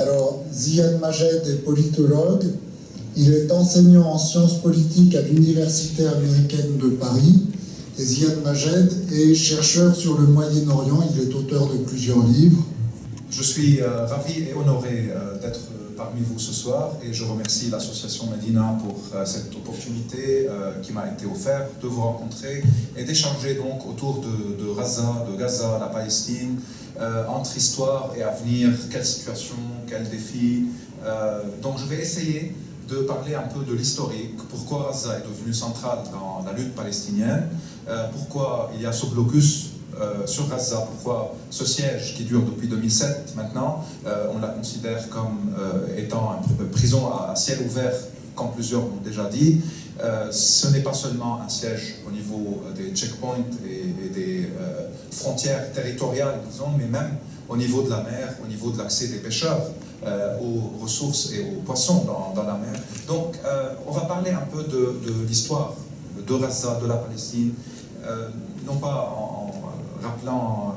Alors, Ziad Majed est politologue. Il est enseignant en sciences politiques à l'Université américaine de Paris. Et Ziad Majed est chercheur sur le Moyen-Orient. Il est auteur de plusieurs livres. Je suis ravi et honoré d'être parmi vous ce soir et je remercie l'association Medina pour cette opportunité qui m'a été offerte de vous rencontrer et d'échanger donc autour de Gaza, la Palestine, entre histoire et avenir, quelle situation, quels défis. Donc je vais essayer de parler un peu de l'historique, pourquoi Gaza est devenue centrale dans la lutte palestinienne, pourquoi il y a ce blocus sur Gaza, pourquoi ce siège qui dure depuis 2007 maintenant, on la considère comme étant une prison à ciel ouvert, comme plusieurs l'ont déjà dit. Ce n'est pas seulement un siège au niveau des checkpoints et des frontières territoriales, disons, mais même au niveau de la mer, au niveau de l'accès des pêcheurs aux ressources et aux poissons dans la mer. Donc on va parler un peu de l'histoire de Gaza, de la Palestine, non pas en rappelant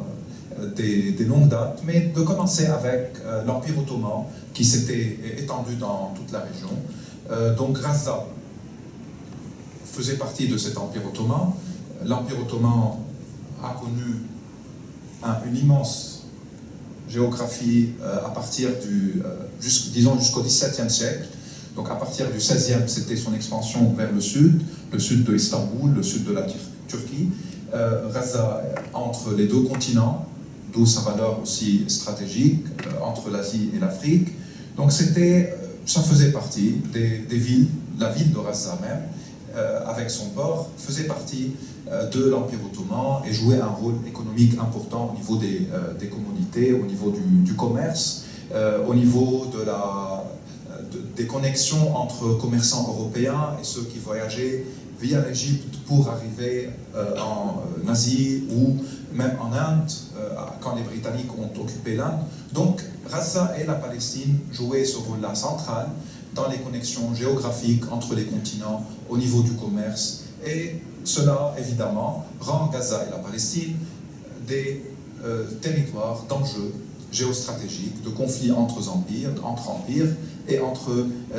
des longues dates, mais de commencer avec l'Empire ottoman qui s'était étendu dans toute la région. Donc Gaza faisait partie de cet Empire ottoman. L'Empire ottoman a connu une immense géographie à partir disons jusqu'au XVIIe siècle. Donc à partir du XVIe, c'était son expansion vers le sud de Istanbul, le sud de la Turquie. Gaza entre les deux continents, d'où sa valeur aussi stratégique, entre l'Asie et l'Afrique. Donc ça faisait partie des villes, la ville de Gaza même, avec son port, faisait partie de l'Empire ottoman et jouait un rôle économique important au niveau des commodités, au niveau du commerce, au niveau des connexions entre commerçants européens et ceux qui voyageaient via l'Égypte pour arriver en Asie ou même en Inde, quand les Britanniques ont occupé l'Inde. Donc, Gaza et la Palestine jouaient ce rôle-là central dans les connexions géographiques entre les continents au niveau du commerce. Et cela, évidemment, rend Gaza et la Palestine des territoires d'enjeux géostratégiques, de conflits entre empires et entre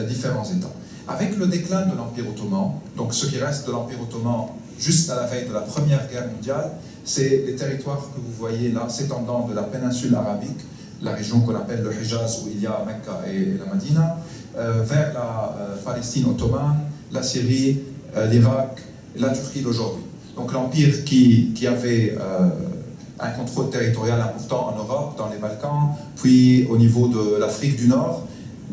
différents États. Avec le déclin de l'Empire ottoman, donc ce qui reste de l'Empire ottoman juste à la veille de la Première Guerre mondiale, c'est les territoires que vous voyez là s'étendant de la péninsule arabique, la région qu'on appelle le Hijaz où il y a Mecca et la Médina, vers la Palestine ottomane, la Syrie, l'Irak et la Turquie d'aujourd'hui. Donc l'Empire qui avait un contrôle territorial important en Europe, dans les Balkans, puis au niveau de l'Afrique du Nord,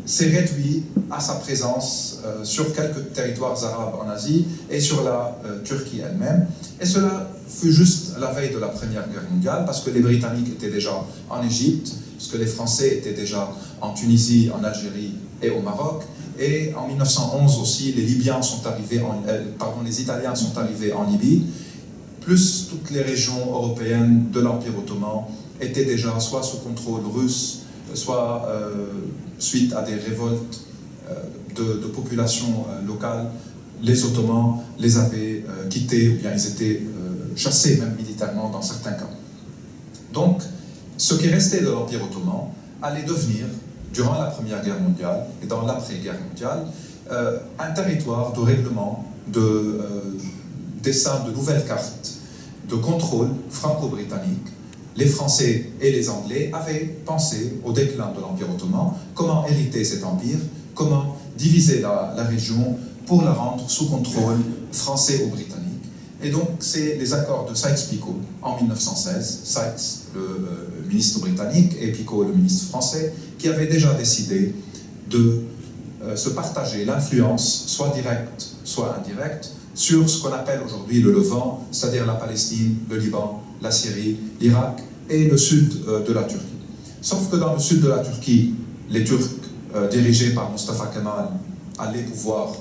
s'est réduit à sa présence sur quelques territoires arabes en Asie et sur la Turquie elle-même. Et cela fut juste à la veille de la Première Guerre mondiale, parce que les Britanniques étaient déjà en Égypte, parce que les Français étaient déjà en Tunisie, en Algérie et au Maroc. Et en 1911 aussi, les Italiens sont arrivés en Libye, plus toutes les régions européennes de l'Empire ottoman étaient déjà soit sous contrôle russe, soit suite à des révoltes de populations locales. Les Ottomans les avaient quittés, ou bien ils étaient chassés même militairement dans certains cas. Donc, ce qui restait de l'Empire ottoman allait devenir, durant la Première Guerre mondiale et dans l'après-guerre mondiale, un territoire de règlement, de dessin de nouvelles cartes, de contrôle franco-britannique. Les Français et les Anglais avaient pensé au déclin de l'Empire ottoman, comment hériter cet empire, comment diviser la région pour la rendre sous contrôle français ou britannique. Et donc, c'est les accords de Sykes-Picot en 1916, Sykes, le ministre britannique, et Picot, le ministre français, qui avaient déjà décidé de se partager l'influence, soit directe, soit indirecte, sur ce qu'on appelle aujourd'hui le Levant, c'est-à-dire la Palestine, le Liban, la Syrie, l'Irak et le sud de la Turquie. Sauf que dans le sud de la Turquie, les Turcs, dirigés par Mustafa Kemal, allaient pouvoir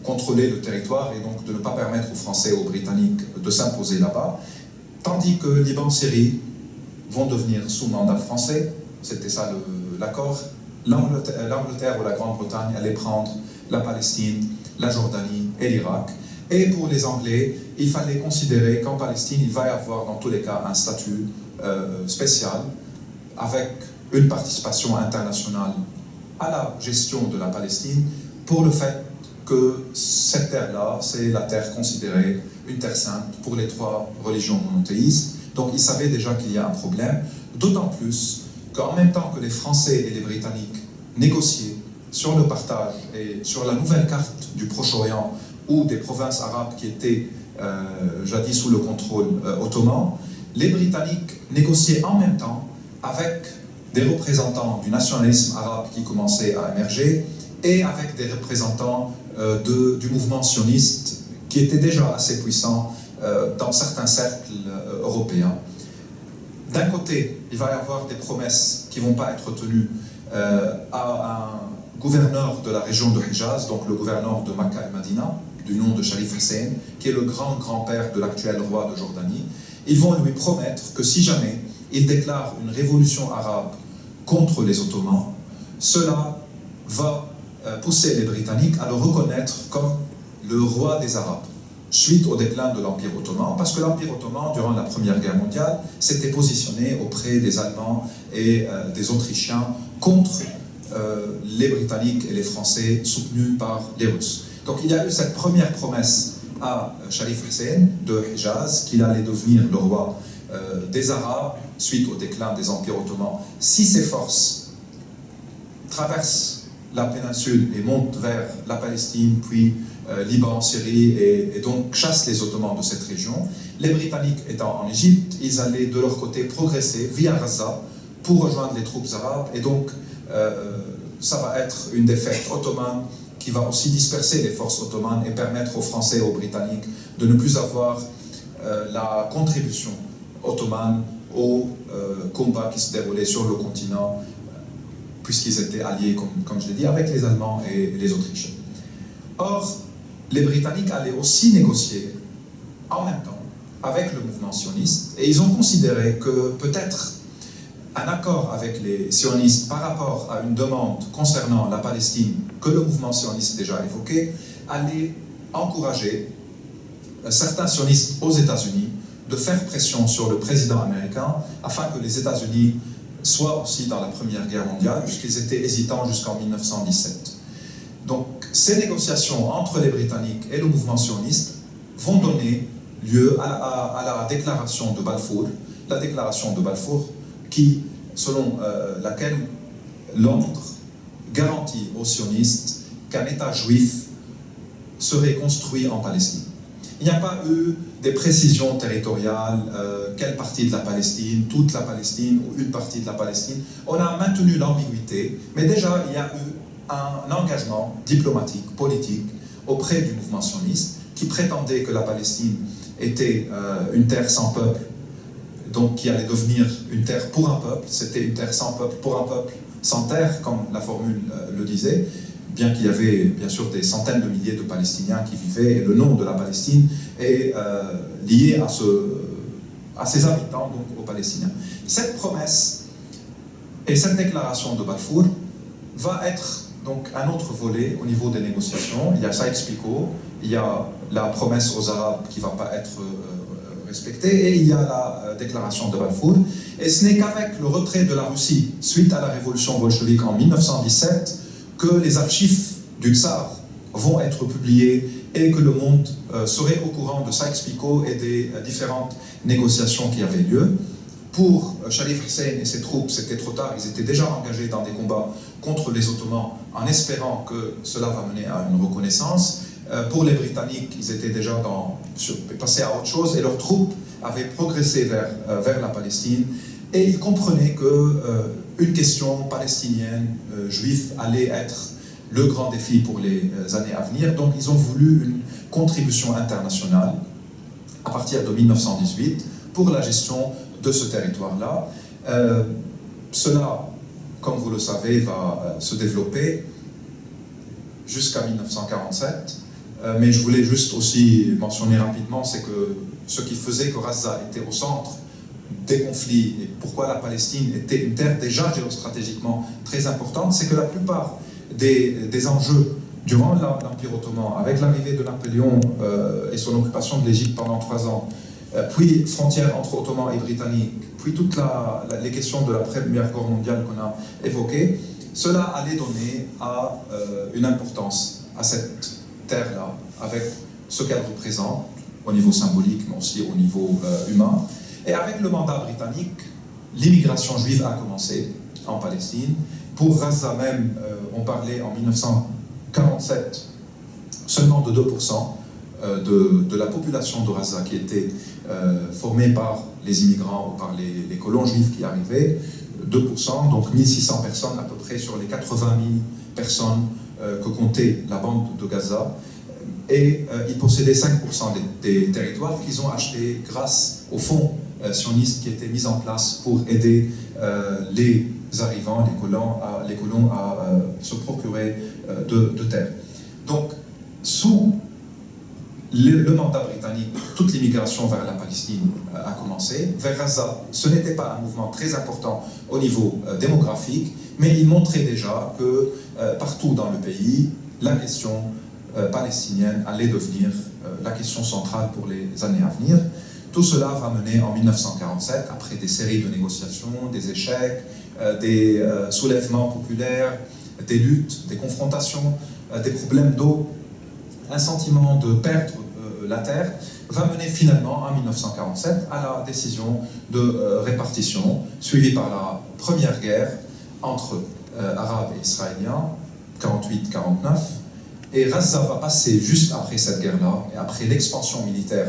contrôler le territoire et donc de ne pas permettre aux Français et aux Britanniques de s'imposer là-bas, tandis que Liban, Syrie vont devenir sous mandat français, c'était ça l'accord. L'Angleterre ou la Grande-Bretagne allait prendre la Palestine, la Jordanie et l'Irak. Et pour les Anglais, il fallait considérer qu'en Palestine, il va y avoir dans tous les cas un statut spécial, avec une participation internationale à la gestion de la Palestine pour le fait que cette terre-là, c'est la terre considérée une terre sainte pour les trois religions monothéistes. Donc ils savaient déjà qu'il y a un problème, d'autant plus qu'en même temps que les Français et les Britanniques négociaient sur le partage et sur la nouvelle carte du Proche-Orient ou des provinces arabes qui étaient jadis sous le contrôle ottoman, les Britanniques négociaient en même temps avec des représentants du nationalisme arabe qui commençait à émerger et avec des représentants du mouvement sioniste qui était déjà assez puissant dans certains cercles européens. D'un côté, il va y avoir des promesses qui ne vont pas être tenues à un gouverneur de la région de Hijaz, donc le gouverneur de Makkah et Medina, du nom de Sharif Hussein, qui est le grand-grand-père de l'actuel roi de Jordanie. Ils vont lui promettre que si jamais il déclare une révolution arabe contre les Ottomans, cela va pousser les Britanniques à le reconnaître comme le roi des Arabes, suite au déclin de l'Empire ottoman, parce que l'Empire ottoman, durant la Première Guerre mondiale, s'était positionné auprès des Allemands et des Autrichiens contre les Britanniques et les Français soutenus par les Russes. Donc il y a eu cette première promesse à Sharif Hussein de Hijaz qu'il allait devenir le roi des Arabes suite au déclin des empires ottomans. Si ces forces traversent la péninsule et montent vers la Palestine, puis Liban, Syrie, et donc chassent les Ottomans de cette région, les Britanniques étant en Égypte, ils allaient de leur côté progresser via Gaza pour rejoindre les troupes arabes, et donc ça va être une défaite ottomane qui va aussi disperser les forces ottomanes et permettre aux Français et aux Britanniques de ne plus avoir la contribution ottomane au combat qui se déroulait sur le continent, puisqu'ils étaient alliés, comme je l'ai dit, avec les Allemands et les Autrichiens. Or, les Britanniques allaient aussi négocier en même temps avec le mouvement sioniste, et ils ont considéré que peut-être un accord avec les sionistes par rapport à une demande concernant la Palestine que le mouvement sioniste déjà évoqué, allait encourager certains sionistes aux États-Unis de faire pression sur le président américain afin que les États-Unis soient aussi dans la Première Guerre mondiale, puisqu'ils étaient hésitants jusqu'en 1917. Donc, ces négociations entre les Britanniques et le mouvement sioniste vont donner lieu à la déclaration de Balfour, la déclaration de Balfour qui, selon laquelle Londres garantit aux sionistes qu'un État juif serait construit en Palestine. Il n'y a pas eu des précisions territoriales, quelle partie de la Palestine, toute la Palestine ou une partie de la Palestine. On a maintenu l'ambiguïté, mais déjà il y a eu un engagement diplomatique, politique, auprès du mouvement sioniste, qui prétendait que la Palestine était une terre sans peuple, donc qui allait devenir une terre pour un peuple. C'était une terre sans peuple pour un peuple sans terre, comme la formule le disait, bien qu'il y avait bien sûr des centaines de milliers de Palestiniens qui vivaient, et le nom de la Palestine est lié à ses habitants, donc aux Palestiniens. Cette promesse et cette déclaration de Balfour va être donc un autre volet au niveau des négociations. Il y a Sykes-Picot, il y a la promesse aux Arabes qui ne va pas être respectée, et il y a la déclaration de Balfour. Et ce n'est qu'avec le retrait de la Russie suite à la révolution bolchevique en 1917 que les archives du Tsar vont être publiées et que le monde serait au courant de Sykes-Picot et des différentes négociations qui avaient lieu. Pour Sharif Hussein et ses troupes, c'était trop tard, ils étaient déjà engagés dans des combats contre les Ottomans en espérant que cela va mener à une reconnaissance. Pour les Britanniques, ils étaient déjà passés à autre chose et leurs troupes avaient progressé vers la Palestine, et ils comprenaient qu'une question palestinienne, juive, allait être le grand défi pour les années à venir. Donc ils ont voulu une contribution internationale à partir de 1918 pour la gestion de ce territoire-là. Cela, comme vous le savez, va se développer jusqu'à 1947. Mais je voulais juste aussi mentionner rapidement, c'est que ce qui faisait que Gaza était au centre des conflits et pourquoi la Palestine était une terre déjà géostratégiquement très importante, c'est que la plupart des enjeux durant l'Empire ottoman, avec l'arrivée de Napoléon et son occupation de l'Égypte pendant 3 ans, puis frontières entre Ottomans et Britanniques, puis toutes les questions de la Première Guerre mondiale qu'on a évoquées, cela allait donner une importance à cette terre-là, avec ce qu'elle représente au niveau symbolique, mais aussi au niveau humain. Et avec le mandat britannique, l'immigration juive a commencé en Palestine. Pour Gaza même, on parlait en 1947 seulement de 2% de la population de Gaza qui était formée par les immigrants ou par les colons juifs qui arrivaient. 2%, donc 1600 personnes à peu près sur les 80 000 personnes que comptait la bande de Gaza. Et ils possédaient 5% des territoires qu'ils ont achetés grâce au fonds sioniste qui était mis en place pour aider les arrivants, les colons à se procurer de terre. Donc, sous le mandat britannique, toute l'immigration vers la Palestine a commencé. Vers Gaza, ce n'était pas un mouvement très important au niveau démographique, mais il montrait déjà que partout dans le pays, la question palestinienne allait devenir la question centrale pour les années à venir. Tout cela va mener en 1947, après des séries de négociations, des échecs, des soulèvements populaires, des luttes, des confrontations, des problèmes d'eau, un sentiment de perdre la terre, va mener finalement en 1947 à la décision de répartition, suivie par la première guerre entre Arabes et Israéliens, 48-49, et Gaza va passer juste après cette guerre-là, et après l'expansion militaire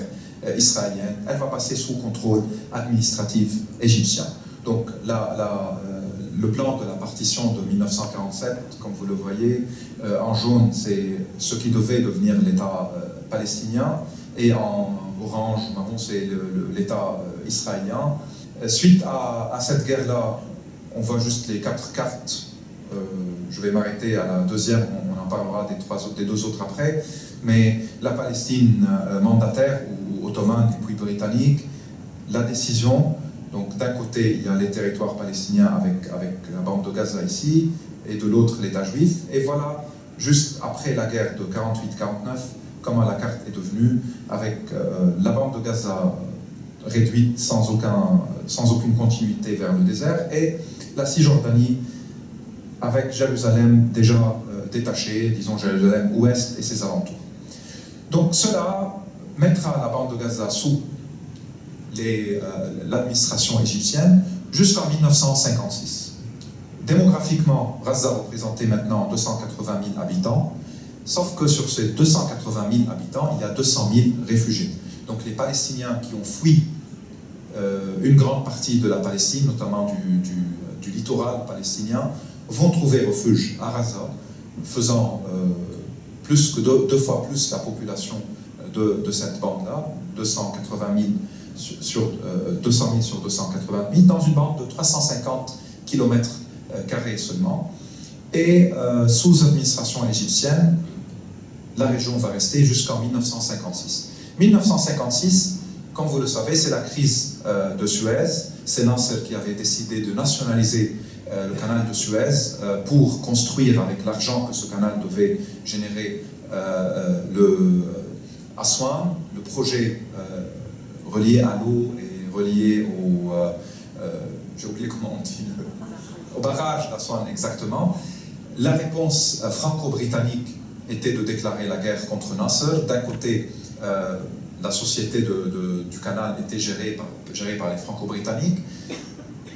israélienne, elle va passer sous contrôle administratif égyptien. Donc le plan de la partition de 1947, comme vous le voyez, en jaune, c'est ce qui devait devenir l'État palestinien, et en orange, marron, c'est l'État israélien. Suite à cette guerre-là, on voit juste les 4 cartes. Je vais m'arrêter à la deuxième, on en parlera des deux autres après. Mais la Palestine mandataire, ou ottomane et puis britannique, la décision, donc d'un côté il y a les territoires palestiniens avec la bande de Gaza ici, et de l'autre l'État juif, et voilà, juste après la guerre de 48-49, comment la carte est devenue, avec la bande de Gaza réduite sans aucune continuité vers le désert, et la Cisjordanie avec Jérusalem déjà détachée, disons Jérusalem ouest et ses alentours. Donc cela mettra la bande de Gaza sous l'administration égyptienne jusqu'en 1956. Démographiquement, Gaza représentait maintenant 280 000 habitants, sauf que sur ces 280 000 habitants, il y a 200 000 réfugiés. Donc les Palestiniens qui ont fui une grande partie de la Palestine, notamment du littoral palestinien, vont trouver refuge à Gaza, faisant plus que deux fois plus la population de cette bande-là, 280 000 sur 200 000 sur 280 000, dans une bande de 350 km² seulement. Et sous administration égyptienne, la région va rester jusqu'en 1956. 1956, comme vous le savez, c'est la crise de Suez. C'est Nasser qui avait décidé de nationaliser le canal de Suez pour construire avec l'argent que ce canal devait générer le Aswan, le projet relié à l'eau et relié au j'ai oublié comment on dit, au barrage d'Aswan exactement. La réponse franco-britannique était de déclarer la guerre contre Nasser. D'un côté, la société du canal était gérée par les franco-britanniques.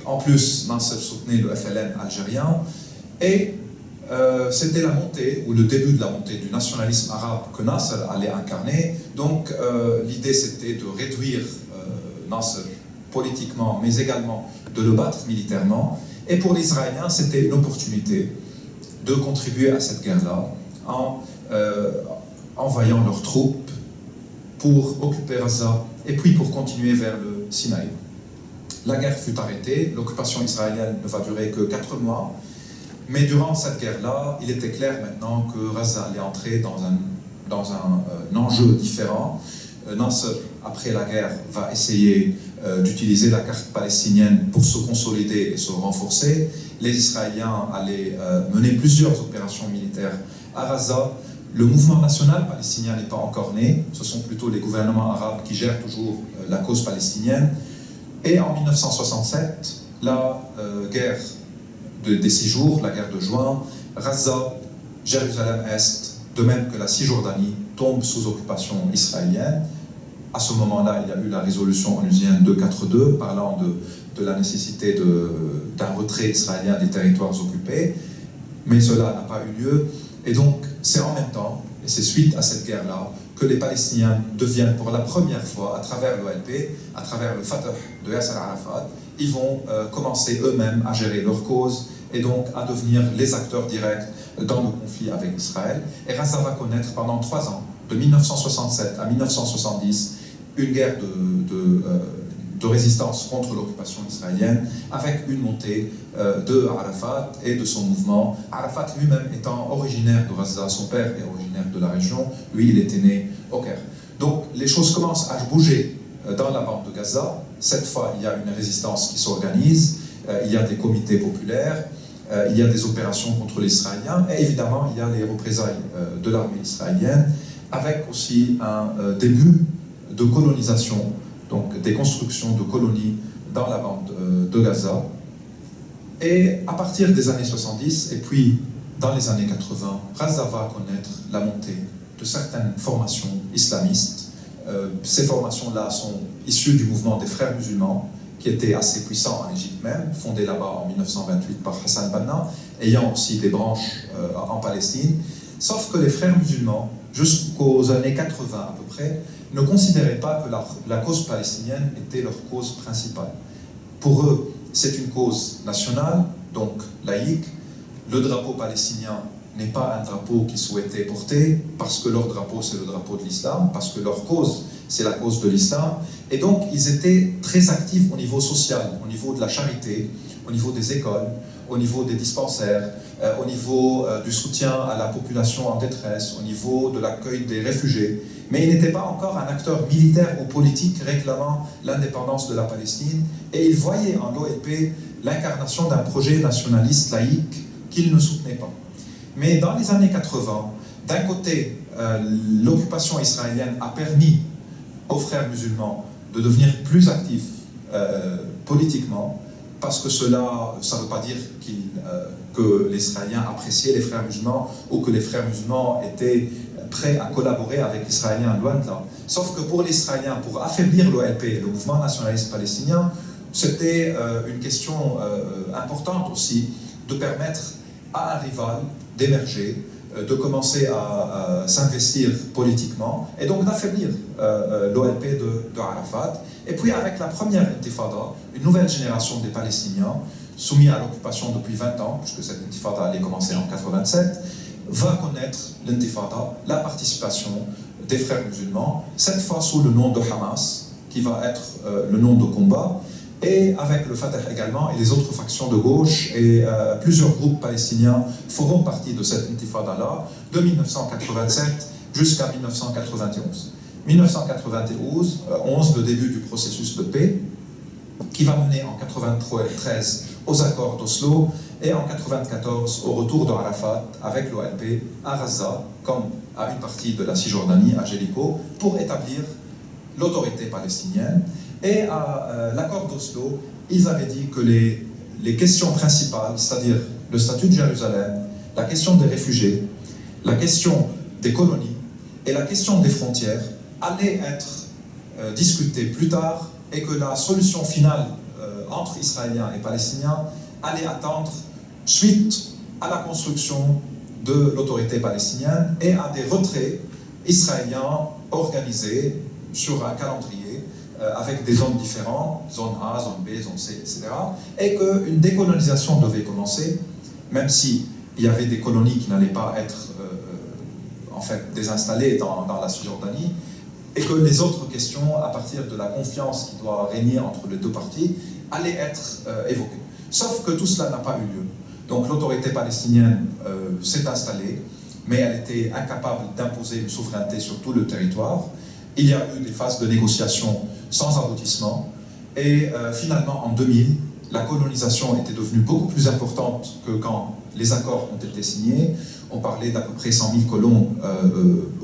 En plus, Nasser soutenait le FLN algérien. Et c'était la montée, ou le début de la montée du nationalisme arabe que Nasser allait incarner. Donc l'idée c'était de réduire Nasser politiquement, mais également de le battre militairement. Et pour les Israéliens, c'était une opportunité de contribuer à cette guerre-là en envoyant leurs troupes pour occuper Gaza et puis pour continuer vers le Sinaï. La guerre fut arrêtée, l'occupation israélienne ne va durer que 4 mois, mais durant cette guerre-là, il était clair maintenant que Gaza allait entrer dans un enjeu différent. Nasser, après la guerre, va essayer d'utiliser la carte palestinienne pour se consolider et se renforcer. Les Israéliens allaient mener plusieurs opérations militaires à Gaza. Le mouvement national palestinien n'est pas encore né, ce sont plutôt les gouvernements arabes qui gèrent toujours la cause palestinienne. Et en 1967, la guerre des 6 jours, la guerre de juin, Gaza, Jérusalem-Est, de même que la Cisjordanie, tombent sous occupation israélienne. À ce moment-là, il y a eu la résolution onusienne 242, parlant de la nécessité d'un retrait israélien des territoires occupés, mais cela n'a pas eu lieu. Et donc, c'est en même temps, et c'est suite à cette guerre-là, que les Palestiniens deviennent pour la première fois, à travers l'OLP, à travers le Fatah de Yasser Arafat, ils vont commencer eux-mêmes à gérer leur cause et donc à devenir les acteurs directs dans le conflit avec Israël. Et Gaza va connaître pendant 3 ans, de 1967 à 1970, une guerre de résistance contre l'occupation israélienne, avec une montée de Arafat et de son mouvement. Arafat lui-même étant originaire de Gaza, son père est originaire de la région, lui il était né au Caire. Donc les choses commencent à bouger dans la bande de Gaza. Cette fois, il y a une résistance qui s'organise, il y a des comités populaires, il y a des opérations contre les Israéliens, et évidemment, il y a les représailles de l'armée israélienne, avec aussi un début de colonisation, donc des constructions de colonies dans la bande de Gaza. Et à partir des années 70, et puis dans les années 80, Gaza va connaître la montée de certaines formations islamistes. Ces formations-là sont issues du mouvement des Frères musulmans, qui était assez puissant en Égypte même, fondé là-bas en 1928 par Hassan Banna, ayant aussi des branches en Palestine. Sauf que les Frères musulmans, jusqu'aux années 80 à peu près, ne considéraient pas que la cause palestinienne était leur cause principale. Pour eux, c'est une cause nationale, donc laïque. Le drapeau palestinien n'est pas un drapeau qu'ils souhaitaient porter, parce que leur drapeau, c'est le drapeau de l'islam, parce que leur cause, c'est la cause de l'islam. Et donc, ils étaient très actifs au niveau social, au niveau de la charité, au niveau des écoles, au niveau des dispensaires, au niveau du soutien à la population en détresse, au niveau de l'accueil des réfugiés. Mais ils n'étaient pas encore un acteur militaire ou politique réclamant l'indépendance de la Palestine. Et ils voyaient en l'OLP l'incarnation d'un projet nationaliste laïque qu'ils ne soutenaient pas. Mais dans les années 80, d'un côté, l'occupation israélienne a permis aux frères musulmans de devenir plus actifs politiquement, parce que cela, ça ne veut pas dire que les Israéliens appréciaient les frères musulmans ou que les frères musulmans étaient prêts à collaborer avec les Israéliens, loin de là. Sauf que pour les Israéliens, pour affaiblir l'OLP, le mouvement nationaliste palestinien, c'était une question importante aussi de permettre à un rival d'émerger, de commencer à s'investir politiquement et donc d'affaiblir l'OLP de Arafat. Et puis avec la première intifada, une nouvelle génération des Palestiniens soumis à l'occupation depuis 20 ans, puisque cette intifada allait commencer en 87, va connaître l'intifada, la participation des frères musulmans, cette fois sous le nom de Hamas, qui va être le nom de combat, et avec le Fatah également et les autres factions de gauche, et plusieurs groupes palestiniens feront partie de cette intifada-là, de 1987 jusqu'à 1991. 1991, le début du processus de paix, qui va mener en 1993 aux accords d'Oslo, et en 1994 au retour de Arafat avec l'OLP à Gaza, comme à une partie de la Cisjordanie, à Jéricho, pour établir l'autorité palestinienne. Et à l'accord d'Oslo, ils avaient dit que les questions principales, c'est-à-dire le statut de Jérusalem, la question des réfugiés, la question des colonies et la question des frontières allaient être discutées plus tard, et que la solution finale entre Israéliens et Palestiniens allait attendre suite à la construction de l'autorité palestinienne et à des retraits israéliens organisés sur un calendrier avec des zones différentes, zone A, zone B, zone C, etc. Et qu'une décolonisation devait commencer, même s'il y avait des colonies qui n'allaient pas être en fait désinstallées dans la Cisjordanie, et que les autres questions, à partir de la confiance qui doit régner entre les deux parties, allaient être évoquées. Sauf que tout cela n'a pas eu lieu. Donc l'autorité palestinienne s'est installée, mais elle était incapable d'imposer une souveraineté sur tout le territoire. Il y a eu des phases de négociation sans aboutissement, et finalement en 2000, la colonisation était devenue beaucoup plus importante que quand les accords ont été signés. On parlait d'à peu près 100 000 colons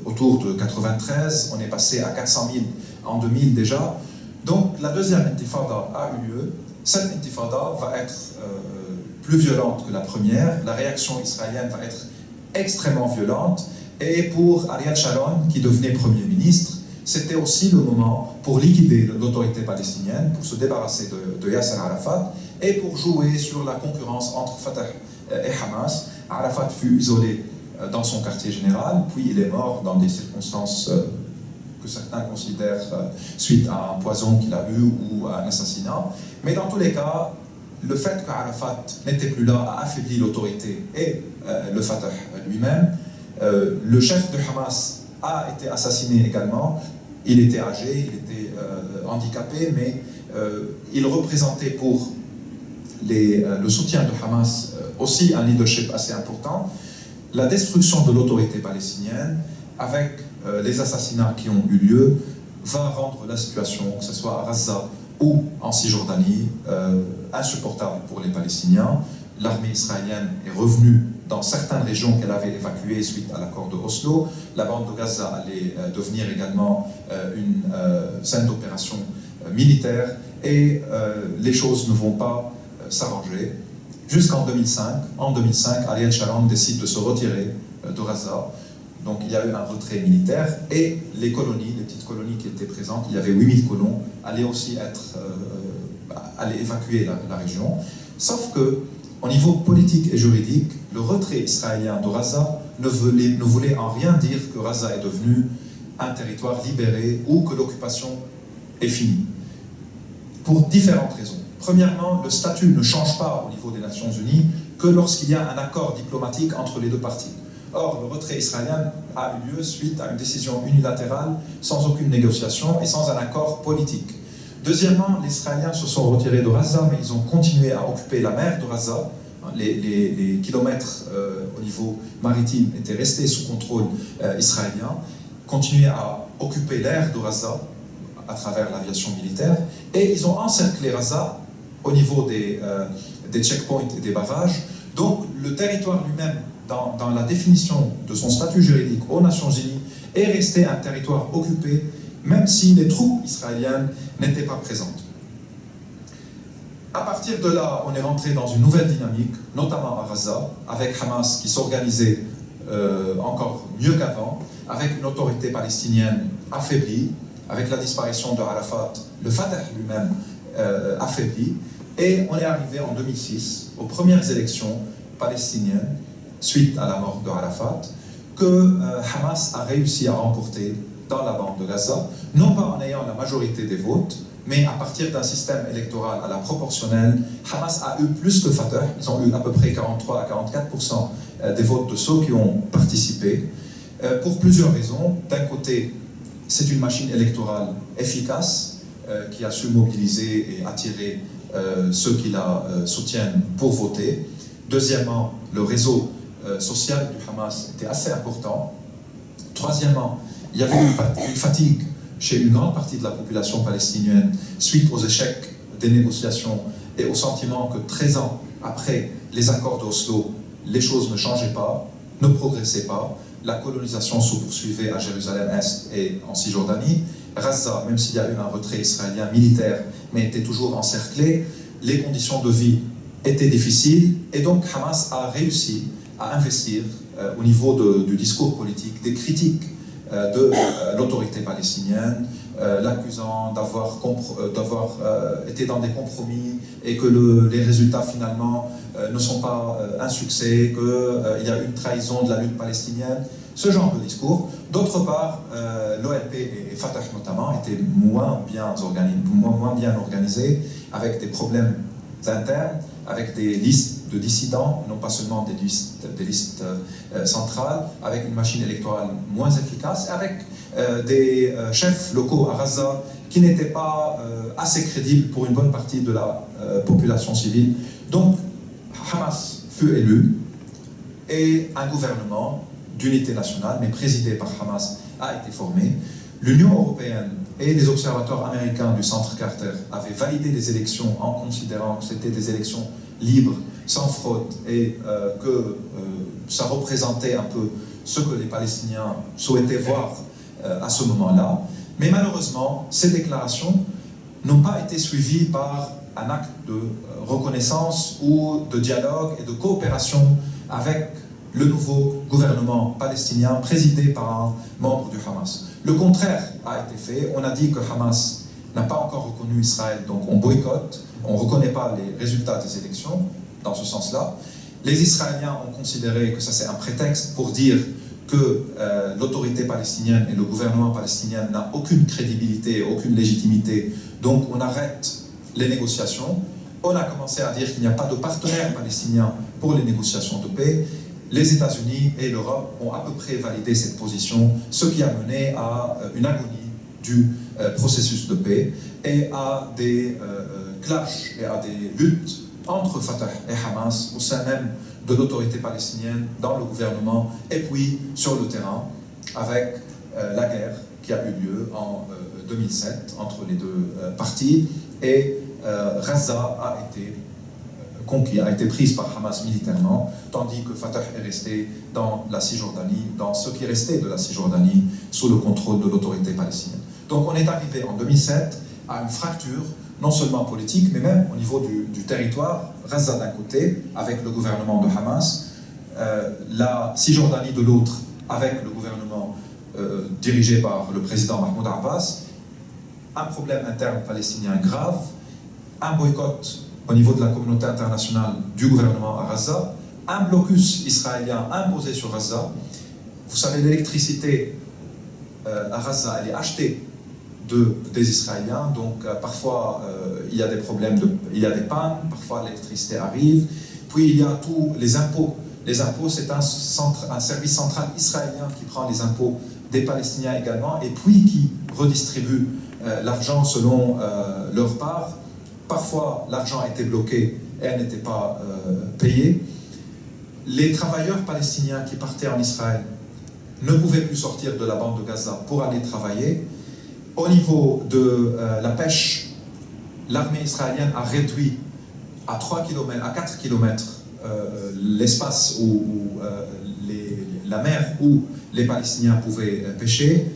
autour de 93, on est passé à 400 000 en 2000 déjà. Donc la deuxième intifada a eu lieu. Cette intifada va être plus violente que la première, la réaction israélienne va être extrêmement violente, et pour Ariel Sharon, qui devenait Premier ministre, c'était aussi le moment pour liquider l'autorité palestinienne, pour se débarrasser de Yasser Arafat, et pour jouer sur la concurrence entre Fatah et Hamas. Arafat fut isolé dans son quartier général, puis il est mort dans des circonstances que certains considèrent suite à un poison qu'il a eu ou à un assassinat. Mais dans tous les cas, le fait qu'Arafat n'était plus là a affaibli l'autorité et le Fatah lui-même. Le chef de Hamas a été assassiné également. Il était âgé, il était handicapé, mais il représentait pour le soutien de Hamas aussi un leadership assez important. La destruction de l'autorité palestinienne, avec les assassinats qui ont eu lieu, va rendre la situation, que ce soit à Gaza ou en Cisjordanie, insupportable pour les Palestiniens. L'armée israélienne est revenue dans certaines régions qu'elle avait évacuées suite à l'accord de Oslo. La bande de Gaza allait devenir également une scène d'opération militaire, et les choses ne vont pas s'arranger. Jusqu'en 2005. En 2005, Ariel Sharon décide de se retirer de Gaza. Donc il y a eu un retrait militaire, et les colonies, les petites colonies qui étaient présentes, il y avait 8000 colons, allaient aussi allaient évacuer la région. Sauf que, au niveau politique et juridique, le retrait israélien de Gaza ne voulait en rien dire que Gaza est devenu un territoire libéré ou que l'occupation est finie. Pour différentes raisons. Premièrement, le statut ne change pas au niveau des Nations Unies que lorsqu'il y a un accord diplomatique entre les deux parties. Or, le retrait israélien a eu lieu suite à une décision unilatérale, sans aucune négociation et sans un accord politique. Deuxièmement, les Israéliens se sont retirés de Gaza, mais ils ont continué à occuper la mer de Gaza. Les kilomètres au niveau maritime étaient restés sous contrôle israélien, continuaient à occuper l'air de Gaza à travers l'aviation militaire, et ils ont encerclé Gaza au niveau des checkpoints et des barrages. Donc le territoire lui-même, dans la définition de son statut juridique aux Nations Unies, est resté un territoire occupé, même si les troupes israéliennes n'étaient pas présentes. À partir de là, on est rentré dans une nouvelle dynamique, notamment à Gaza, avec Hamas qui s'organisait encore mieux qu'avant, avec une autorité palestinienne affaiblie, avec la disparition de Arafat, le Fatah lui-même affaibli, et on est arrivé en 2006 aux premières élections palestiniennes, suite à la mort de Arafat, que Hamas a réussi à remporter dans la bande de Gaza, non pas en ayant la majorité des votes, mais à partir d'un système électoral à la proportionnelle. Hamas a eu plus que Fatah, ils ont eu à peu près 43 à 44% des votes de ceux qui ont participé, pour plusieurs raisons. D'un côté, c'est une machine électorale efficace qui a su mobiliser et attirer ceux qui la soutiennent pour voter. Deuxièmement, le réseau social du Hamas était assez important. Troisièmement, il y avait une fatigue chez une grande partie de la population palestinienne suite aux échecs des négociations et au sentiment que 13 ans après les accords d'Oslo, les choses ne changeaient pas, ne progressaient pas. La colonisation se poursuivait à Jérusalem-Est et en Cisjordanie. Gaza, même s'il y a eu un retrait israélien militaire, mais était toujours encerclé, les conditions de vie étaient difficiles, et donc Hamas a réussi à investir au niveau du discours politique des critiques de l'autorité palestinienne, l'accusant d'avoir été dans des compromis et que les résultats finalement ne sont pas un succès, qu'il y a une trahison de la lutte palestinienne, ce genre de discours. D'autre part, l'OLP et Fatah notamment étaient moins bien organisés, avec des problèmes internes, avec des listes de dissidents, non pas seulement des listes centrales, avec une machine électorale moins efficace, avec des chefs locaux à Gaza qui n'étaient pas assez crédibles pour une bonne partie de la population civile. Donc, Hamas fut élu, et un gouvernement d'unité nationale, mais présidé par Hamas, a été formé. l'Union européenne et les observateurs américains du Centre Carter avaient validé les élections en considérant que c'était des élections libres, sans fraude, et que ça représentait un peu ce que les Palestiniens souhaitaient voir à ce moment-là. Mais malheureusement, ces déclarations n'ont pas été suivies par un acte de reconnaissance ou de dialogue et de coopération avec le nouveau gouvernement palestinien présidé par un membre du Hamas. Le contraire a été fait. On a dit que Hamas n'a pas encore reconnu Israël, donc on boycotte, on ne reconnaît pas les résultats des élections, dans ce sens-là. Les Israéliens ont considéré que ça c'est un prétexte pour dire que l'autorité palestinienne et le gouvernement palestinien n'ont aucune crédibilité, aucune légitimité, donc on arrête les négociations. On a commencé à dire qu'il n'y a pas de partenaire palestinien pour les négociations de paix. Les États-Unis et l'Europe ont à peu près validé cette position, ce qui a mené à une agonie du processus de paix et à des clashs et à des luttes entre Fatah et Hamas au sein même de l'autorité palestinienne, dans le gouvernement et puis sur le terrain avec la guerre qui a eu lieu en 2007 entre les deux parties, et Gaza a été conquis, a été prise par Hamas militairement, tandis que Fatah est resté dans la Cisjordanie, dans ce qui restait de la Cisjordanie, sous le contrôle de l'autorité palestinienne. Donc on est arrivé en 2007 à une fracture, non seulement politique, mais même au niveau du territoire. Gaza d'un côté, avec le gouvernement de Hamas, la Cisjordanie de l'autre, avec le gouvernement dirigé par le président Mahmoud Abbas, un problème interne palestinien grave, un boycott au niveau de la communauté internationale du gouvernement à Gaza, un blocus israélien imposé sur Gaza. Vous savez, l'électricité à Gaza, elle est achetée des Israéliens, donc parfois il y a des problèmes, il y a des pannes, parfois l'électricité arrive, puis il y a tous les impôts. Les impôts, c'est un service central israélien qui prend les impôts des Palestiniens également, et puis qui redistribue l'argent selon leur part. Parfois, l'argent était bloqué et elle n'était pas payée. Les travailleurs palestiniens qui partaient en Israël ne pouvaient plus sortir de la bande de Gaza pour aller travailler. Au niveau de la pêche, l'armée israélienne a réduit à 3 km, à 4 km l'espace où la mer où les Palestiniens pouvaient pêcher.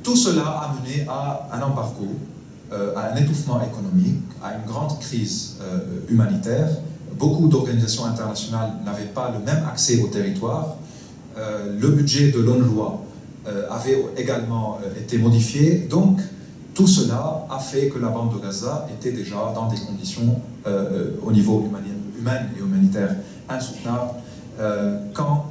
Tout cela a mené à un embargo, à un étouffement économique, à une grande crise humanitaire. Beaucoup d'organisations internationales n'avaient pas le même accès au territoire. Le budget de l'ONU avait également été modifié. Donc, tout cela a fait que la bande de Gaza était déjà dans des conditions au niveau humain et humanitaire insoutenables. Quand,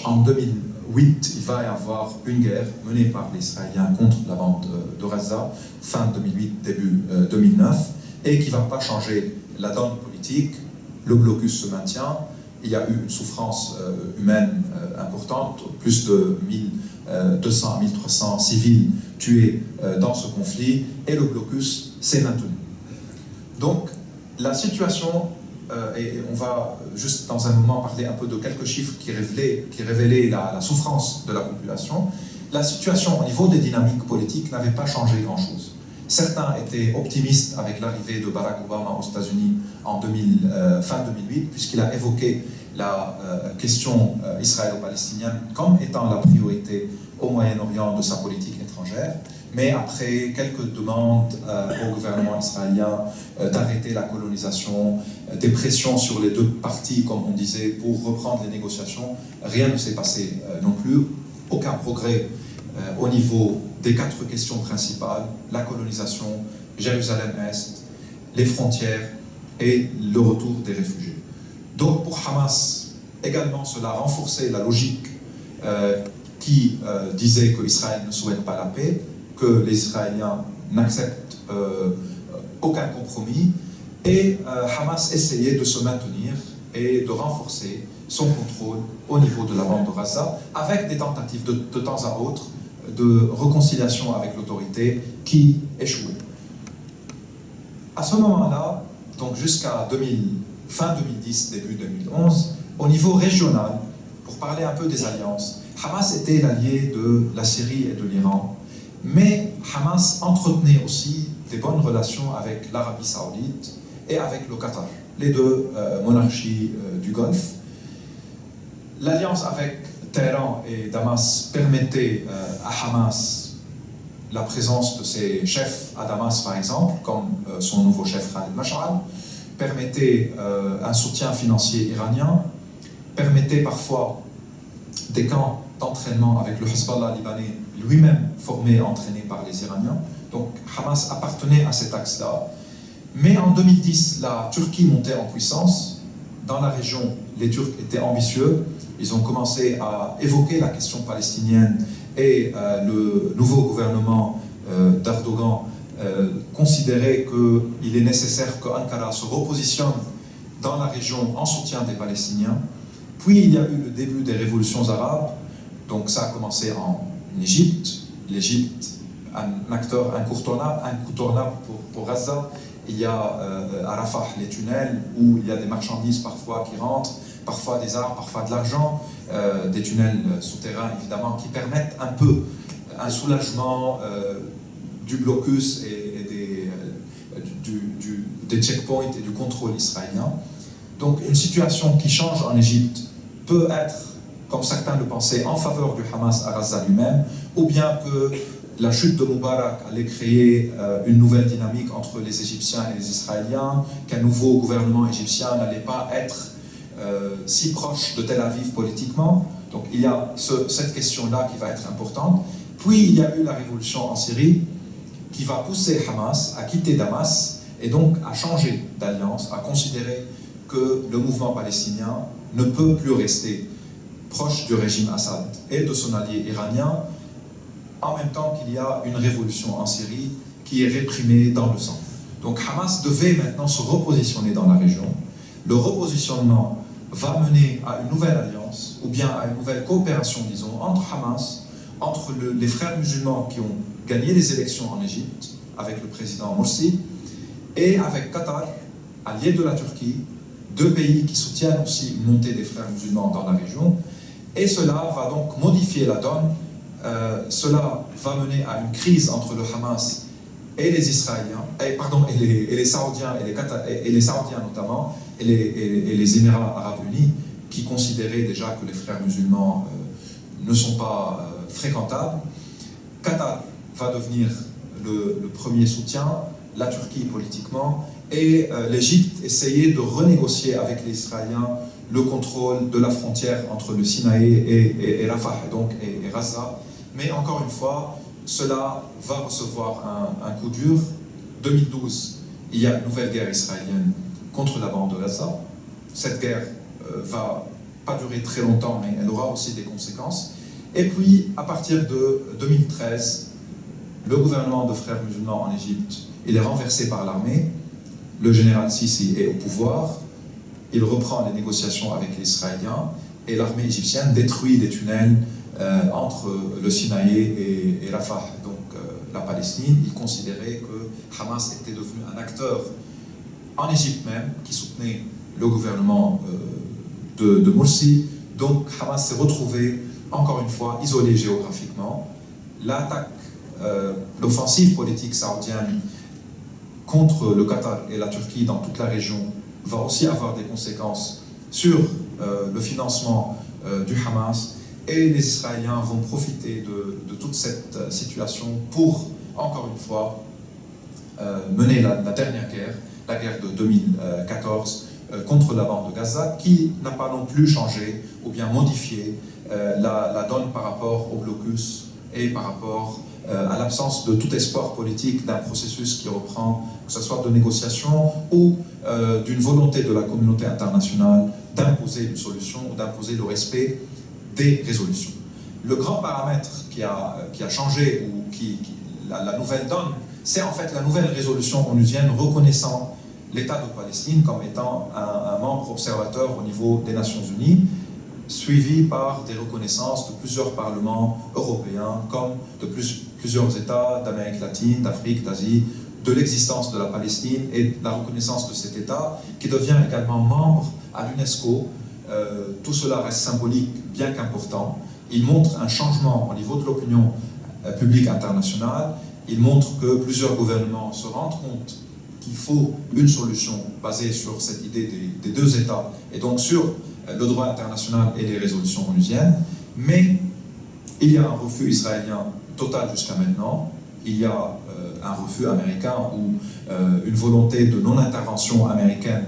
en 2008, il va y avoir une guerre menée par les Israéliens contre la bande de Gaza, fin 2008, début 2009, et qui ne va pas changer la donne politique. Le blocus se maintient. Il y a eu une souffrance humaine importante, plus de 1200 à 1300 civils tués dans ce conflit, et le blocus s'est maintenu. Donc, la situation, et on va juste dans un moment parler un peu de quelques chiffres qui révélaient la souffrance de la population. La situation au niveau des dynamiques politiques n'avait pas changé grand-chose. Certains étaient optimistes avec l'arrivée de Barack Obama aux États-Unis en fin 2008, puisqu'il a évoqué la question israélo-palestinienne comme étant la priorité au Moyen-Orient de sa politique étrangère. Mais après quelques demandes au gouvernement israélien d'arrêter la colonisation, des pressions sur les deux parties, comme on disait, pour reprendre les négociations, rien ne s'est passé non plus. Aucun progrès au niveau des 4 questions principales: la colonisation, Jérusalem-Est, les frontières et le retour des réfugiés. Donc pour Hamas, également cela renforçait la logique qui disait qu'Israël ne souhaite pas la paix, que les Israéliens n'acceptent aucun compromis, et Hamas essayait de se maintenir et de renforcer son contrôle au niveau de la bande de Gaza, avec des tentatives de temps à autre de réconciliation avec l'autorité qui échouaient. À ce moment-là, donc jusqu'à fin 2010, début 2011, au niveau régional, pour parler un peu des alliances, Hamas était l'allié de la Syrie et de l'Iran, Mais Hamas entretenait aussi des bonnes relations avec l'Arabie Saoudite et avec le Qatar, les deux monarchies du Golfe. L'alliance avec Téhéran et Damas permettait à Hamas la présence de ses chefs à Damas, par exemple, comme son nouveau chef Khalid Mash'al, permettait un soutien financier iranien, permettait parfois des camps d'entraînement avec le Hezbollah libanais, lui-même formé et entraîné par les Iraniens. Donc Hamas appartenait à cet axe-là. Mais en 2010, la Turquie montait en puissance. Dans la région, les Turcs étaient ambitieux. Ils ont commencé à évoquer la question palestinienne et le nouveau gouvernement d'Erdogan considérait qu'il est nécessaire qu'Ankara se repositionne dans la région en soutien des Palestiniens. Puis il y a eu le début des révolutions arabes. Donc ça a commencé en Égypte. L'Égypte, un acteur incontournable pour Gaza. Il y a à Rafah les tunnels où il y a des marchandises parfois qui rentrent, parfois des armes, parfois de l'argent, des tunnels souterrains évidemment qui permettent un peu un soulagement du blocus et des checkpoints et du contrôle israélien. Donc une situation qui change en Égypte peut être, comme certains le pensaient, en faveur du Hamas à Gaza lui-même, ou bien que la chute de Moubarak allait créer une nouvelle dynamique entre les Égyptiens et les Israéliens, qu'un nouveau gouvernement égyptien n'allait pas être si proche de Tel Aviv politiquement. Donc il y a cette question-là qui va être importante. Puis il y a eu la révolution en Syrie qui va pousser Hamas à quitter Damas et donc à changer d'alliance, à considérer que le mouvement palestinien ne peut plus rester proche du régime Assad et de son allié iranien, en même temps qu'il y a une révolution en Syrie qui est réprimée dans le sang. Donc Hamas devait maintenant se repositionner dans la région. Le repositionnement va mener à une nouvelle alliance, ou bien à une nouvelle coopération, disons, entre Hamas, entre les frères musulmans qui ont gagné les élections en Égypte, avec le président Morsi, et avec Qatar, allié de la Turquie, deux pays qui soutiennent aussi une montée des frères musulmans dans la région. Et cela va donc modifier la donne. Cela va mener à une crise entre le Hamas et les Israéliens, et les Saoudiens, et les Saoudiens notamment, et les Émirats arabes unis, qui considéraient déjà que les frères musulmans ne sont pas fréquentables. Qatar va devenir le premier soutien, la Turquie politiquement, et l'Égypte essayer de renégocier avec les Israéliens le contrôle de la frontière entre le Sinaï et Rafah, et Gaza. Mais encore une fois, cela va recevoir un coup dur. 2012, il y a une nouvelle guerre israélienne contre la bande de Gaza. Cette guerre va pas durer très longtemps, mais elle aura aussi des conséquences. Et puis, à partir de 2013, le gouvernement de frères musulmans en Égypte, il est renversé par l'armée. Le général Sisi est au pouvoir. Il reprend les négociations avec les Israéliens et l'armée égyptienne détruit des tunnels entre le Sinaï et Rafah, donc la Palestine. Il considérait que Hamas était devenu un acteur en Égypte même qui soutenait le gouvernement de Morsi. Donc Hamas s'est retrouvé encore une fois isolé géographiquement. L'attaque, l'offensive politique saoudienne contre le Qatar et la Turquie dans toute la région va aussi avoir des conséquences sur le financement du Hamas, et les Israéliens vont profiter de toute cette situation pour, encore une fois, mener la dernière guerre, la guerre de 2014 contre la bande de Gaza, qui n'a pas non plus changé ou bien modifié la donne par rapport au blocus et par rapport à l'absence de tout espoir politique d'un processus qui reprend, que ce soit de négociation ou d'une volonté de la communauté internationale d'imposer une solution ou d'imposer le respect des résolutions. Le grand paramètre qui a changé, ou la nouvelle donne, c'est en fait la nouvelle résolution onusienne reconnaissant l'État de Palestine comme étant un membre observateur au niveau des Nations Unies, suivi par des reconnaissances de plusieurs parlements européens, comme de plusieurs États d'Amérique latine, d'Afrique, d'Asie, de l'existence de la Palestine et la reconnaissance de cet État, qui devient également membre à l'UNESCO. Tout cela reste symbolique, bien qu'important. Il montre un changement au niveau de l'opinion public international. Il montre que plusieurs gouvernements se rendent compte qu'il faut une solution basée sur cette idée des deux États, et donc sur le droit international et les résolutions onusiennes. Mais il y a un refus israélien total jusqu'à maintenant. Il y a un refus américain ou une volonté de non-intervention américaine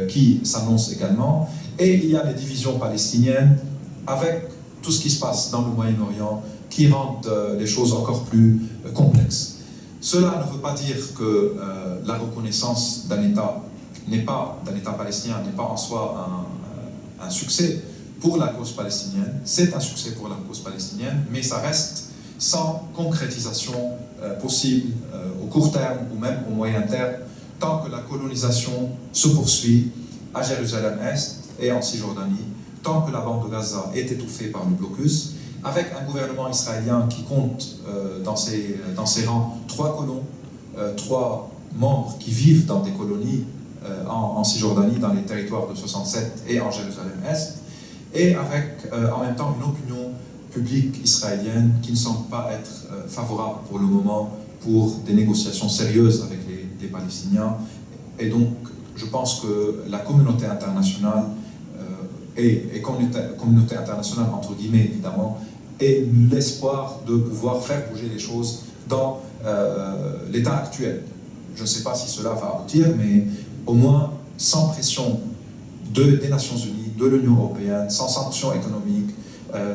qui s'annonce également. Et il y a les divisions palestiniennes avec tout ce qui se passe dans le Moyen-Orient qui rendent les choses encore plus complexes. Cela ne veut pas dire que la reconnaissance d'un État palestinien n'est pas en soi un succès pour la cause palestinienne. C'est un succès pour la cause palestinienne, mais ça reste sans concrétisation possible au court terme ou même au moyen terme, tant que la colonisation se poursuit à Jérusalem-Est et en Cisjordanie, tant que la bande de Gaza est étouffée par le blocus, avec un gouvernement israélien qui compte dans ses rangs 3 colons, 3 membres qui vivent dans des colonies en Cisjordanie, dans les territoires de 67 et en Jérusalem-Est, et avec en même temps une opinion publique israélienne qui ne semble pas être favorable pour le moment pour des négociations sérieuses avec les Palestiniens. Et donc, je pense que la communauté internationale, et communauté internationale entre guillemets évidemment, et l'espoir de pouvoir faire bouger les choses dans l'état actuel. Je ne sais pas si cela va aboutir, mais au moins sans pression des Nations Unies, de l'Union européenne, sans sanctions économiques,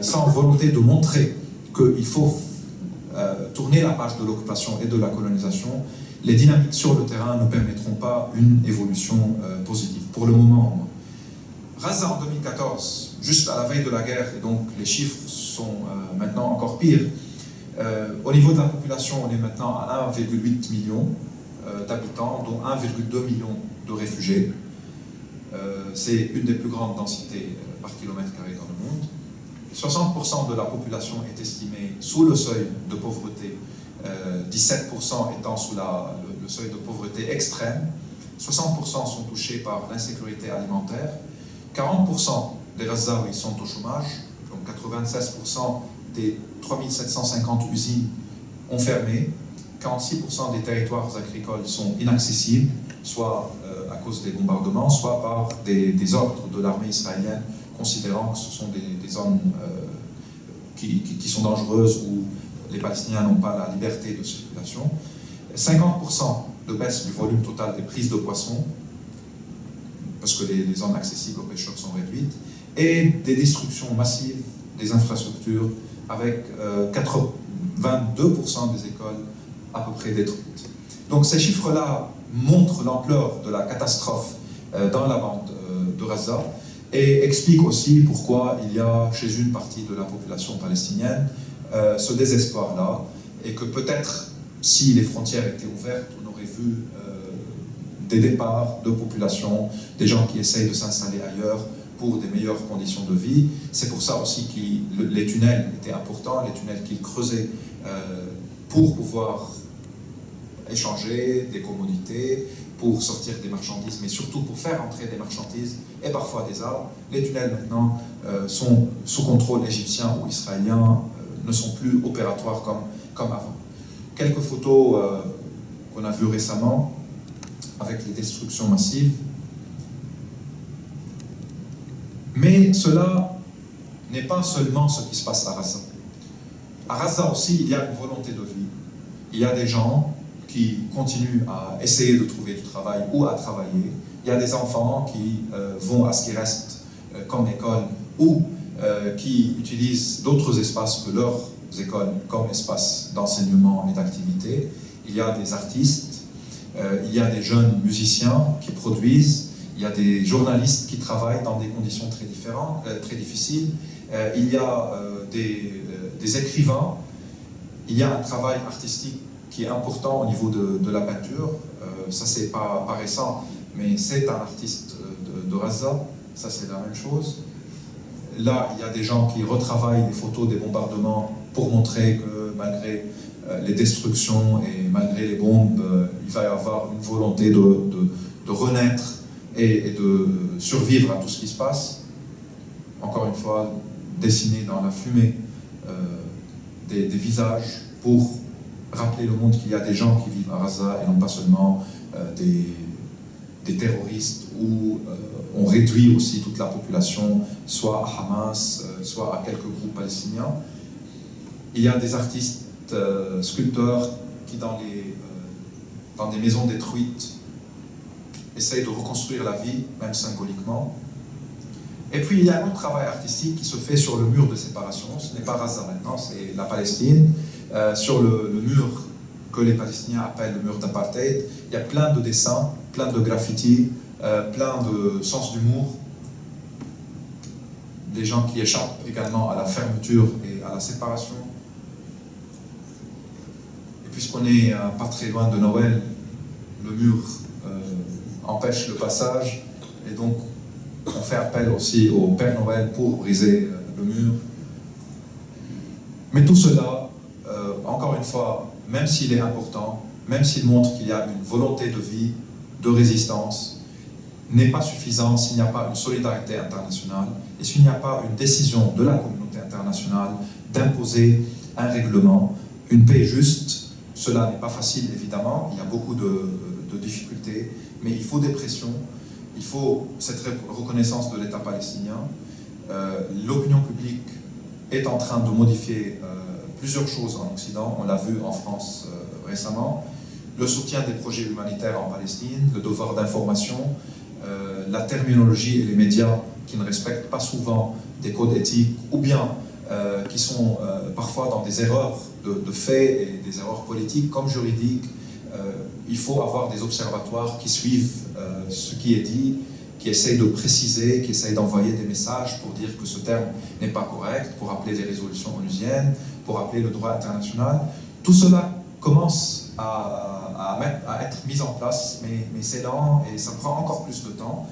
sans volonté de montrer qu'il faut tourner la page de l'occupation et de la colonisation, les dynamiques sur le terrain ne permettront pas une évolution positive, pour le moment au moins. Gaza en 2014, juste à la veille de la guerre, et donc les chiffres sont maintenant encore pires. Au niveau de la population, on est maintenant à 1,8 million d'habitants, dont 1,2 million de réfugiés. C'est une des plus grandes densités par kilomètre carré dans le monde. 60% de la population est estimée sous le seuil de pauvreté, 17% étant sous le seuil de pauvreté extrême. 60% sont touchés par l'insécurité alimentaire. 40% des Gazaouis sont au chômage, donc 96% des 3750 usines ont fermé, 46% des territoires agricoles sont inaccessibles, soit à cause des bombardements, soit par des ordres de l'armée israélienne, considérant que ce sont des zones qui sont dangereuses où les Palestiniens n'ont pas la liberté de circulation. 50% de baisse du volume total des prises de poissons, parce que les zones accessibles aux pêcheurs sont réduites, et des destructions massives des infrastructures, avec 22% des écoles à peu près détruites. Donc ces chiffres-là montrent l'ampleur de la catastrophe dans la bande de Gaza et expliquent aussi pourquoi il y a chez une partie de la population palestinienne ce désespoir-là, et que peut-être si les frontières étaient ouvertes, on aurait vu des départs de population, des gens qui essayent de s'installer ailleurs pour des meilleures conditions de vie. C'est pour ça aussi que les tunnels étaient importants, les tunnels qu'ils creusaient pour pouvoir échanger des commodités, pour sortir des marchandises, mais surtout pour faire entrer des marchandises et parfois des armes. Les tunnels maintenant sont sous contrôle égyptien ou israélien, ne sont plus opératoires comme avant. Quelques photos qu'on a vues récemment avec les destructions massives. Mais cela n'est pas seulement ce qui se passe à Gaza. À Gaza aussi, il y a une volonté de vie. Il y a des gens qui continuent à essayer de trouver du travail ou à travailler. Il y a des enfants qui vont à ce qui reste comme école ou qui utilisent d'autres espaces que leurs écoles comme espace d'enseignement et d'activité. Il y a des artistes, il y a des jeunes musiciens qui produisent, il y a des journalistes qui travaillent dans des conditions très différentes, très difficiles, il y a des écrivains, il y a un travail artistique qui est important au niveau de la peinture. Ça, c'est pas récent, mais c'est un artiste de Gaza, ça c'est la même chose. Là, il y a des gens qui retravaillent les photos des bombardements pour montrer que malgré les destructions et malgré les bombes, il va y avoir une volonté de renaître et de survivre à tout ce qui se passe. Encore une fois, dessiné dans la fumée des visages pour rappeler le monde qu'il y a des gens qui vivent à Gaza et non pas seulement des terroristes, où on réduit aussi toute la population, soit à Hamas, soit à quelques groupes palestiniens. Il y a des artistes, sculpteurs, qui dans des maisons détruites essayent de reconstruire la vie, même symboliquement. Et puis il y a un autre travail artistique qui se fait sur le mur de séparation. Ce n'est pas Gaza maintenant, c'est la Palestine. Sur le mur que les Palestiniens appellent le mur d'apartheid, il y a plein de dessins, plein de graffitis, plein de sens d'humour. Des gens qui échappent également à la fermeture et à la séparation. Et puisqu'on n'est pas très loin de Noël, le mur empêche le passage, et donc on fait appel aussi au Père Noël pour briser le mur. Mais tout cela, encore une fois, même s'il est important, même s'il montre qu'il y a une volonté de vie, de résistance, n'est pas suffisant s'il n'y a pas une solidarité internationale et s'il n'y a pas une décision de la communauté internationale d'imposer un règlement, une paix juste. Cela n'est pas facile, évidemment, il y a beaucoup de difficultés, mais il faut des pressions, il faut cette reconnaissance de l'État palestinien. L'opinion publique est en train de modifier plusieurs choses en Occident, on l'a vu en France récemment, le soutien des projets humanitaires en Palestine, le devoir d'information, la terminologie et les médias qui ne respectent pas souvent des codes éthiques, ou bien qui sont parfois dans des erreurs de faits et des erreurs politiques comme juridiques. Il faut avoir des observatoires qui suivent ce qui est dit, qui essayent de préciser, qui essayent d'envoyer des messages pour dire que ce terme n'est pas correct, pour appeler les résolutions onusiennes, pour appeler le droit international. Tout cela commence à être mis en place, mais c'est lent et ça prend encore plus de temps.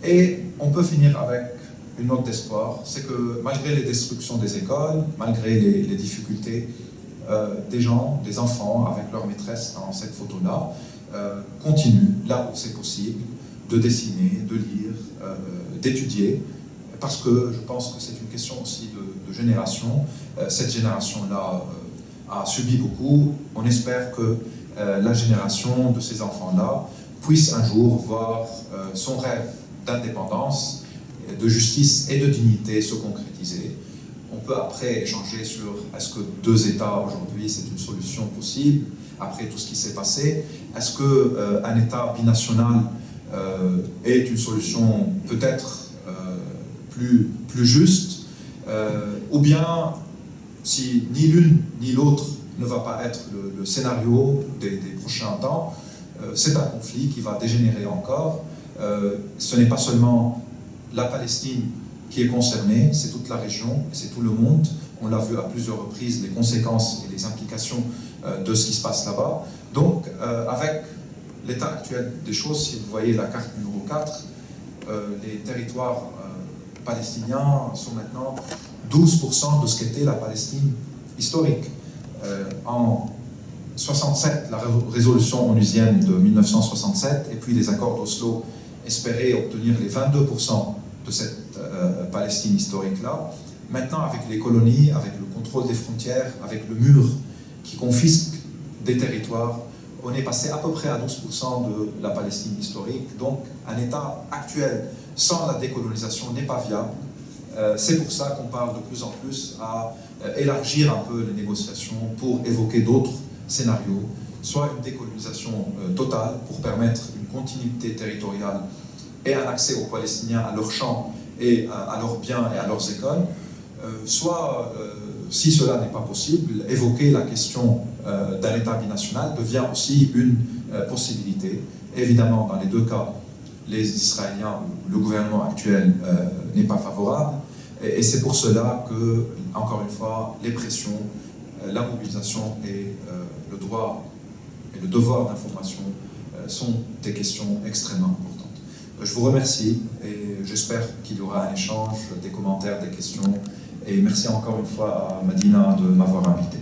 Et on peut finir avec une note d'espoir, c'est que malgré les destructions des écoles, malgré les difficultés, des gens, des enfants avec leur maîtresse dans cette photo-là, continuent, là où c'est possible, de dessiner, de lire, d'étudier, parce que je pense que c'est une question aussi de génération. Cette génération-là a subi beaucoup. On espère que la génération de ces enfants-là puisse un jour voir son rêve d'indépendance, de justice et de dignité se concrétiser. On peut après échanger sur est-ce que 2 États aujourd'hui c'est une solution possible après tout ce qui s'est passé. Est-ce qu'un État binational est une solution peut-être plus juste, ou bien si ni l'une ni l'autre ne va pas être le scénario des prochains temps, c'est un conflit qui va dégénérer encore. Ce n'est pas seulement la Palestine qui est concernée, c'est toute la région, c'est tout le monde. On l'a vu à plusieurs reprises, les conséquences et les implications de ce qui se passe là-bas. Donc, avec l'état actuel des choses, si vous voyez la carte numéro 4, les territoires palestiniens sont maintenant 12% de ce qu'était la Palestine historique. En 67, la résolution onusienne de 1967, et puis les accords d'Oslo espéraient obtenir les 22% de cette Palestine historique-là. Maintenant, avec les colonies, avec le contrôle des frontières, avec le mur qui confisque des territoires, on est passé à peu près à 12% de la Palestine historique. Donc, un État actuel sans la décolonisation n'est pas viable. C'est pour ça qu'on parle de plus en plus à élargir un peu les négociations pour évoquer d'autres scénarios, soit une décolonisation totale pour permettre une continuité territoriale et un accès aux Palestiniens à leurs champs et à leurs biens et à leurs écoles, soit, si cela n'est pas possible, évoquer la question d'un État binational devient aussi une possibilité. Évidemment, dans les 2 cas, les Israéliens, le gouvernement actuel n'est pas favorable, et c'est pour cela que, encore une fois, les pressions, la mobilisation et le droit et le devoir d'information sont des questions extrêmement importantes. Je vous remercie et j'espère qu'il y aura un échange, des commentaires, des questions, et merci encore une fois à Madina de m'avoir invité.